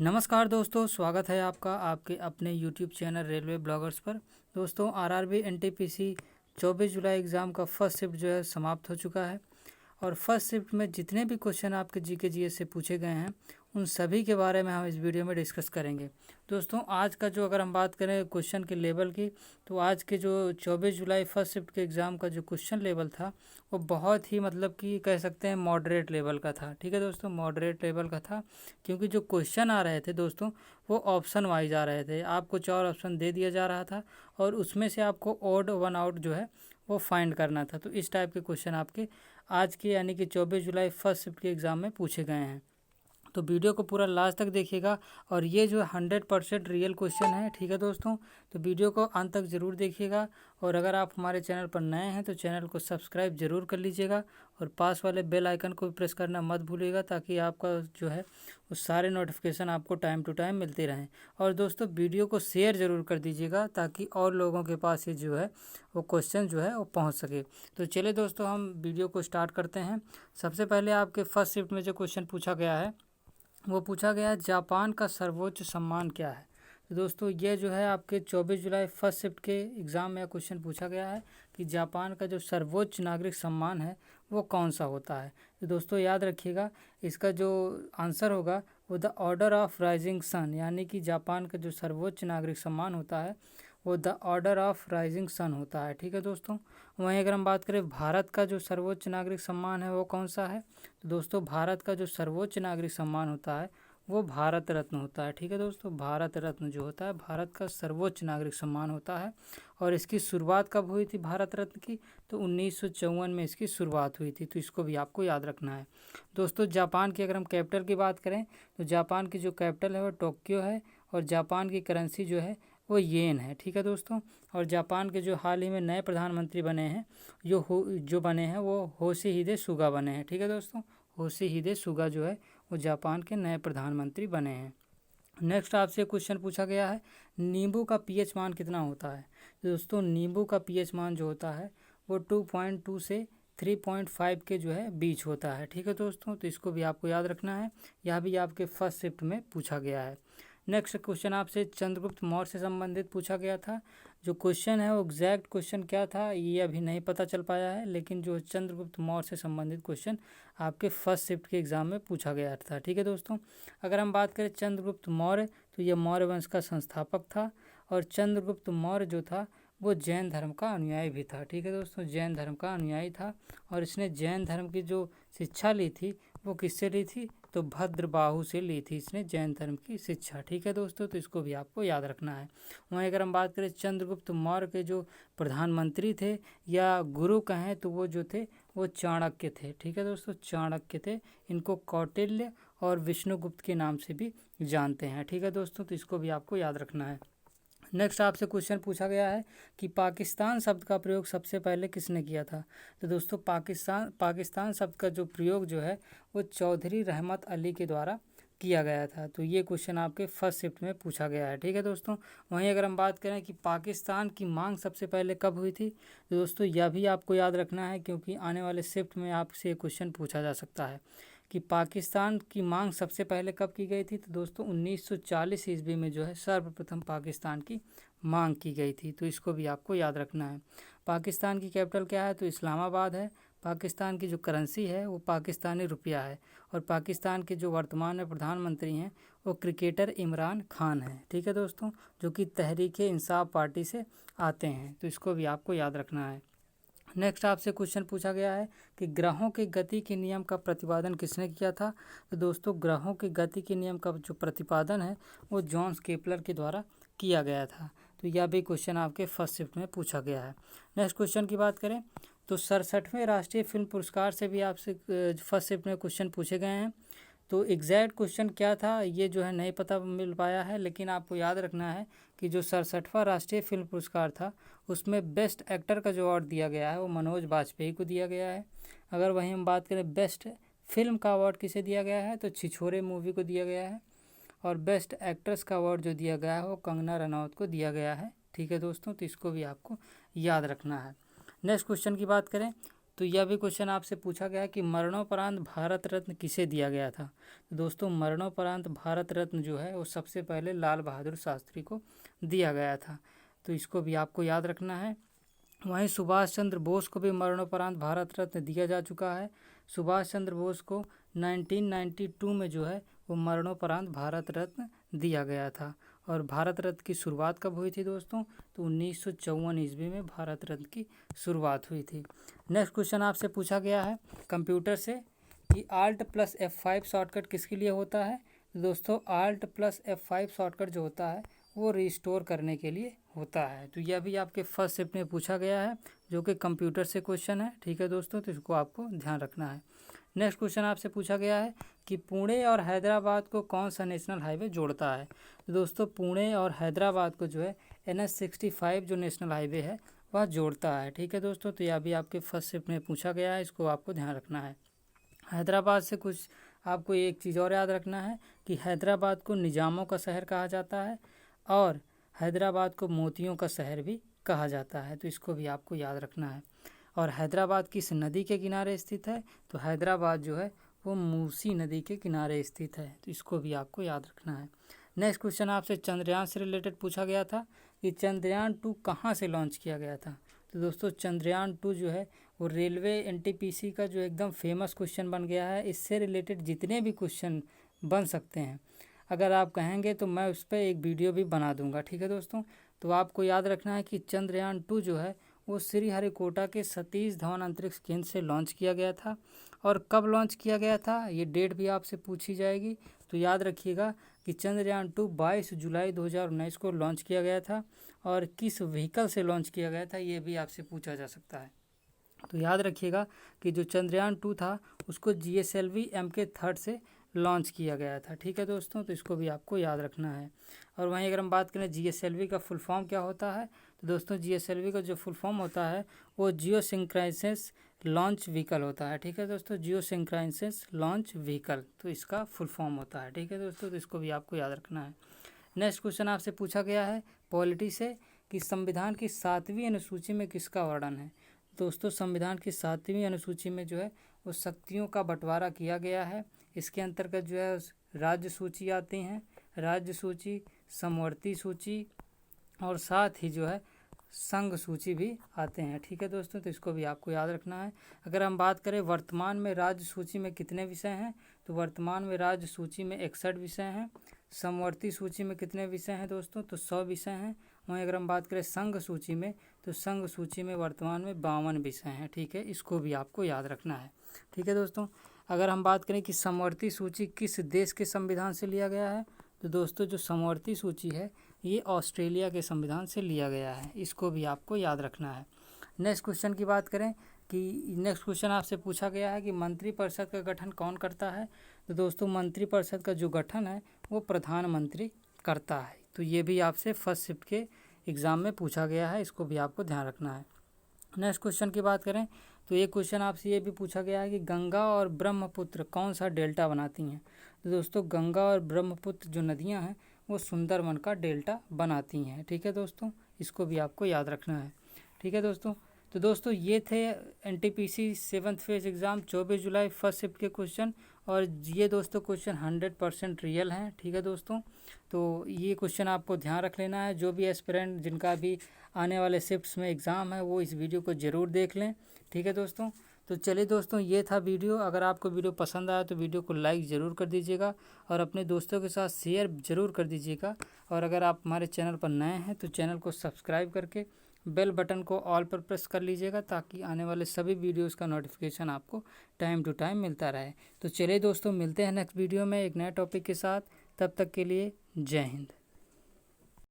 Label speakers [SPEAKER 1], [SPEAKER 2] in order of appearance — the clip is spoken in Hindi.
[SPEAKER 1] नमस्कार दोस्तों, स्वागत है आपका आपके अपने YouTube चैनल रेलवे ब्लॉगर्स पर। दोस्तों, आरआरबी एनटीपीसी 24 जुलाई एग्ज़ाम का फर्स्ट शिफ्ट जो है समाप्त हो चुका है और फर्स्ट शिफ्ट में जितने भी क्वेश्चन आपके जीके जीएस से पूछे गए हैं उन सभी के बारे में हम इस वीडियो में डिस्कस करेंगे। दोस्तों, आज का जो अगर हम बात करें क्वेश्चन के लेवल की, तो आज के जो 24 जुलाई फर्स्ट शिफ्ट के एग्ज़ाम का जो क्वेश्चन लेवल था वो बहुत ही मतलब कि कह सकते हैं मॉडरेट लेवल का था। ठीक है दोस्तों, मॉडरेट लेवल का था क्योंकि जो क्वेश्चन आ रहे थे दोस्तों वो ऑप्शन वाइज आ रहे थे। आपको 4 ऑप्शन दे दिया जा रहा था और उसमें से आपको ऑड वन आउट जो है वो फाइंड करना था। तो इस टाइप के क्वेश्चन आपके आज के यानी कि 24 जुलाई फर्स्ट शिफ्ट के एग्ज़ाम में पूछे गए हैं। तो वीडियो को पूरा लास्ट तक देखिएगा और ये जो 100% रियल क्वेश्चन है। ठीक है दोस्तों, तो वीडियो को अंत तक ज़रूर देखिएगा और अगर आप हमारे चैनल पर नए हैं तो चैनल को सब्सक्राइब ज़रूर कर लीजिएगा और पास वाले बेल आइकन को भी प्रेस करना मत भूलिएगा ताकि आपका जो है वो सारे नोटिफिकेशन आपको टाइम टू टाइम मिलते रहें। और दोस्तों, वीडियो को शेयर ज़रूर कर दीजिएगा ताकि और लोगों के पास ये जो है वो क्वेश्चन जो है वो पहुँच सके। तो चलिए दोस्तों, हम वीडियो को स्टार्ट करते हैं। सबसे पहले आपके फर्स्ट शिफ्ट में जो क्वेश्चन पूछा गया है वो पूछा गया है, जापान का सर्वोच्च सम्मान क्या है। तो दोस्तों, ये जो है आपके 24 जुलाई फर्स्ट शिफ्ट के एग्ज़ाम में क्वेश्चन पूछा गया है कि जापान का जो सर्वोच्च नागरिक सम्मान है वो कौन सा होता है। तो दोस्तों याद रखिएगा, इसका जो आंसर होगा वो the order of rising sun, यानी कि जापान का जो सर्वोच्च नागरिक सम्मान होता है वो the order of rising sun होता है। ठीक है दोस्तों, वहीं अगर हम बात करें भारत का जो सर्वोच्च नागरिक सम्मान है वो कौन सा है, तो दोस्तों भारत का जो सर्वोच्च नागरिक सम्मान होता है वो भारत रत्न होता है। ठीक है दोस्तों, भारत रत्न जो होता है भारत का सर्वोच्च नागरिक सम्मान होता है। और इसकी शुरुआत कब हुई थी भारत रत्न की, तो 1954 में इसकी शुरुआत हुई थी। तो इसको भी आपको याद रखना है। दोस्तों, जापान की अगर हम कैपिटल की बात करें तो जापान की जो कैपिटल है वो टोक्यो है और जापान की करेंसी जो है वो येन है। ठीक है दोस्तों, और जापान के जो हाल ही में नए प्रधानमंत्री बने हैं जो बने हैं वो होशिहिदे सुगा बने हैं। ठीक है दोस्तों, होशिहिदे सुगा जो है वो जापान के नए प्रधानमंत्री बने हैं। नेक्स्ट आपसे क्वेश्चन पूछा गया है, नींबू का पीएच मान कितना होता है। दोस्तों, नींबू का पीएच मान जो होता है वो 2.2 से 3.5 के जो है बीच होता है। ठीक है दोस्तों, तो इसको भी आपको याद रखना है। यह भी आपके फर्स्ट शिफ्ट में पूछा गया है। नेक्स्ट क्वेश्चन आपसे चंद्रगुप्त मौर्य से संबंधित पूछा गया था। जो क्वेश्चन है वो एग्जैक्ट क्वेश्चन क्या था ये अभी नहीं पता चल पाया है, लेकिन जो चंद्रगुप्त मौर्य से संबंधित क्वेश्चन आपके फर्स्ट शिफ्ट के एग्ज़ाम में पूछा गया था। ठीक है दोस्तों, अगर हम बात करें चंद्रगुप्त मौर्य तो ये मौर्य वंश का संस्थापक था और चंद्रगुप्त मौर्य जो था वो जैन धर्म का अनुयायी भी था। ठीक है दोस्तों, जैन धर्म का अनुयायी था और इसने जैन धर्म की जो शिक्षा ली थी वो किससे ली थी, तो भद्रबाहु से ली थी इसने जैन धर्म की शिक्षा। ठीक है दोस्तों, तो इसको भी आपको याद रखना है। वहीं अगर हम बात करें चंद्रगुप्त मौर्य के जो प्रधानमंत्री थे या गुरु कहें तो वो जो थे वो चाणक्य थे। ठीक है दोस्तों, चाणक्य थे। इनको कौटिल्य और विष्णुगुप्त के नाम से भी जानते हैं। ठीक है दोस्तों, तो इसको भी आपको याद रखना है। नेक्स्ट आपसे क्वेश्चन पूछा गया है कि पाकिस्तान शब्द का प्रयोग सबसे पहले किसने किया था। तो दोस्तों, पाकिस्तान शब्द का जो प्रयोग जो है वो चौधरी रहमत अली के द्वारा किया गया था। तो ये क्वेश्चन आपके फर्स्ट शिफ्ट में पूछा गया है। ठीक है दोस्तों, वहीं अगर हम बात करें कि पाकिस्तान की मांग सबसे पहले कब हुई थी, तो दोस्तों यह भी आपको याद रखना है क्योंकि आने वाले शिफ्ट में आपसे ये क्वेश्चन पूछा जा सकता है कि पाकिस्तान की मांग सबसे पहले कब की गई थी। तो दोस्तों 1940 ईस्वी में जो है सर्वप्रथम पाकिस्तान की मांग की गई थी। तो इसको भी आपको याद रखना है। पाकिस्तान की कैपिटल क्या है, तो इस्लामाबाद है। पाकिस्तान की जो करेंसी है वो पाकिस्तानी रुपया है और पाकिस्तान के जो वर्तमान में प्रधानमंत्री हैं वो क्रिकेटर इमरान खान हैं। ठीक है दोस्तों, जो कि तहरीक-ए-इंसाफ पार्टी से आते हैं। तो इसको भी आपको याद रखना है। नेक्स्ट आपसे क्वेश्चन पूछा गया है कि ग्रहों के गति के नियम का प्रतिपादन किसने किया था। तो दोस्तों, ग्रहों के गति के नियम का जो प्रतिपादन है वो जॉन्स केपलर के द्वारा किया गया था। तो यह भी क्वेश्चन आपके फर्स्ट शिफ्ट में पूछा गया है। नेक्स्ट क्वेश्चन की बात करें तो 67वें राष्ट्रीय फिल्म पुरस्कार से भी आपसे फर्स्ट शिफ्ट में क्वेश्चन पूछे गए हैं। तो एग्जैक्ट क्वेश्चन क्या था ये जो है नहीं पता मिल पाया है, लेकिन आपको याद रखना है कि जो 67वां राष्ट्रीय फिल्म पुरस्कार था उसमें बेस्ट एक्टर का जो अवार्ड दिया गया है वो मनोज बाजपेयी को दिया गया है। अगर वहीं हम बात करें बेस्ट फिल्म का अवार्ड किसे दिया गया है, तो छिछोरे मूवी को दिया गया है और बेस्ट एक्ट्रेस का अवार्ड जो दिया गया है वो कंगना रनौत को दिया गया है। ठीक है दोस्तों, तो इसको भी आपको याद रखना है। नेक्स्ट क्वेश्चन की बात करें तो यह भी क्वेश्चन आपसे पूछा गया है कि मरणोपरांत भारत रत्न किसे दिया गया था। तो दोस्तों मरणोपरांत भारत रत्न जो है वो सबसे पहले लाल बहादुर शास्त्री को दिया गया था, तो इसको भी आपको याद रखना है। वहीं सुभाष चंद्र बोस को भी मरणोपरांत भारत रत्न दिया जा चुका है। सुभाष चंद्र बोस को 1992 में जो है वो मरणोपरांत भारत रत्न दिया गया था। और भारत रत्न की शुरुआत कब हुई थी दोस्तों, तो 1954 ईस्वी में भारत रत्न की शुरुआत हुई थी। नेक्स्ट क्वेश्चन आपसे पूछा गया है कंप्यूटर से कि Alt+ F5 शॉर्टकट किसके लिए होता है। तो दोस्तों Alt+ F5 शॉर्टकट जो होता है वो रिस्टोर करने के लिए होता है। तो यह भी आपके फर्स्ट शिफ्ट में पूछा गया है, जो कि कंप्यूटर से क्वेश्चन है, ठीक है दोस्तों, तो इसको आपको ध्यान रखना है। नेक्स्ट क्वेश्चन आपसे पूछा गया है कि पुणे और हैदराबाद को कौन सा नेशनल हाईवे जोड़ता है। तो दोस्तों पुणे और हैदराबाद को जो है NH65 जो नेशनल हाईवे है वह जोड़ता है, ठीक है दोस्तों। तो यह भी आपके फर्स्ट शिफ्ट में पूछा गया है, इसको आपको ध्यान रखना है। हैदराबाद से कुछ आपको एक चीज़ और याद रखना है कि हैदराबाद को निज़ामों का शहर कहा जाता है और हैदराबाद को मोतियों का शहर भी कहा जाता है, तो इसको भी आपको याद रखना है। और हैदराबाद किस नदी के किनारे स्थित है, तो हैदराबाद जो है वो मूसी नदी के किनारे स्थित है, तो इसको भी आपको याद रखना है। नेक्स्ट क्वेश्चन आपसे चंद्रयान से रिलेटेड पूछा गया था कि चंद्रयान 2 कहाँ से लॉन्च किया गया था। तो दोस्तों चंद्रयान 2 जो है वो रेलवे NTPC का जो एकदम फेमस क्वेश्चन बन गया है। इससे रिलेटेड जितने भी क्वेश्चन बन सकते हैं, अगर आप कहेंगे तो मैं उस पर एक वीडियो भी बना दूंगा, ठीक है दोस्तों। तो आपको याद रखना है कि चंद्रयान 2 जो है वो श्रीहरिकोटा के सतीश धवन अंतरिक्ष केंद्र से लॉन्च किया गया था। और कब लॉन्च किया गया था ये डेट भी आपसे पूछी जाएगी, तो याद रखिएगा कि चंद्रयान 2 22 जुलाई 2019 को लॉन्च किया गया था। और किस व्हीकल से लॉन्च किया गया था ये भी आपसे पूछा जा सकता है। तो याद रखिएगा कि जो चंद्रयान 2 था उसको GSLV Mk3 से लॉन्च किया गया था, ठीक है दोस्तों, तो इसको भी आपको याद रखना है। और वहीं अगर हम बात करें GSLV का फुल फॉर्म क्या होता है, तो दोस्तों GSLV का जो फुल फॉर्म होता है वो जियो सिंक्राइसिस लॉन्च व्हीकल होता है, ठीक है दोस्तों, जियो सिंक्राइसिस लॉन्च व्हीकल, तो इसका फुल फॉर्म होता है, ठीक है दोस्तों, तो इसको भी आपको याद रखना है। नेक्स्ट क्वेश्चन आपसे पूछा गया है पॉलिटी से कि संविधान की 7वीं अनुसूची में किसका वर्णन है। दोस्तों संविधान की 7वीं अनुसूची में जो है वो शक्तियों का बंटवारा किया गया है। इसके अंतर्गत जो है राज्य सूची आती हैं, राज्य सूची, समवर्ती सूची और साथ ही जो है संघ सूची भी आते हैं, ठीक है दोस्तों, तो इसको भी आपको याद रखना है। अगर हम बात करें वर्तमान में राज्य सूची में कितने विषय हैं, तो वर्तमान में राज्य सूची में 61 विषय हैं। समवर्ती सूची में कितने विषय हैं दोस्तों, तो 100 विषय हैं। वहीं अगर हम बात करें संघ सूची में, तो संघ सूची में वर्तमान में 52 विषय हैं, ठीक है, इसको भी आपको याद रखना है, ठीक है दोस्तों। अगर हम बात करें कि समवर्ती सूची किस देश के संविधान से लिया गया है, तो दोस्तों जो समवर्ती सूची है ये ऑस्ट्रेलिया के संविधान से लिया गया है, इसको भी आपको याद रखना है। नेक्स्ट क्वेश्चन की बात करें कि नेक्स्ट क्वेश्चन आपसे पूछा गया है कि मंत्रिपरिषद का गठन कौन करता है। तो दोस्तों मंत्रिपरिषद का जो गठन है वो प्रधानमंत्री करता है, तो ये भी आपसे फर्स्ट शिफ्ट के एग्ज़ाम में पूछा गया है, इसको भी आपको ध्यान रखना है। नेक्स्ट क्वेश्चन की बात करें तो एक क्वेश्चन आपसे ये भी पूछा गया है कि गंगा और ब्रह्मपुत्र कौन सा डेल्टा बनाती हैं। तो दोस्तों गंगा और ब्रह्मपुत्र जो नदियां हैं वो सुंदरबन का डेल्टा बनाती हैं, ठीक है दोस्तों, इसको भी आपको याद रखना है, ठीक है दोस्तों। तो दोस्तों ये थे NTPC 7th फेज एग्ज़ाम 24 जुलाई फर्स्ट शिफ्ट के क्वेश्चन। और ये दोस्तों क्वेश्चन 100% रियल हैं, ठीक है दोस्तों। तो ये क्वेश्चन आपको ध्यान रख लेना है। जो भी एस्पिरेंट जिनका भी आने वाले शिफ्ट्स में एग्ज़ाम है वो इस वीडियो को ज़रूर देख लें, ठीक है दोस्तों। तो चलिए दोस्तों ये था वीडियो। अगर आपको वीडियो पसंद आया तो वीडियो को लाइक ज़रूर कर दीजिएगा और अपने दोस्तों के साथ शेयर ज़रूर कर दीजिएगा। और अगर आप हमारे चैनल पर नए हैं तो चैनल को सब्सक्राइब करके बेल बटन को ऑल पर प्रेस कर लीजिएगा, ताकि आने वाले सभी वीडियोस का नोटिफिकेशन आपको टाइम टू टाइम मिलता रहे। तो चलिए दोस्तों मिलते हैं नेक्स्ट वीडियो में एक नए टॉपिक के साथ, तब तक के लिए जय हिंद।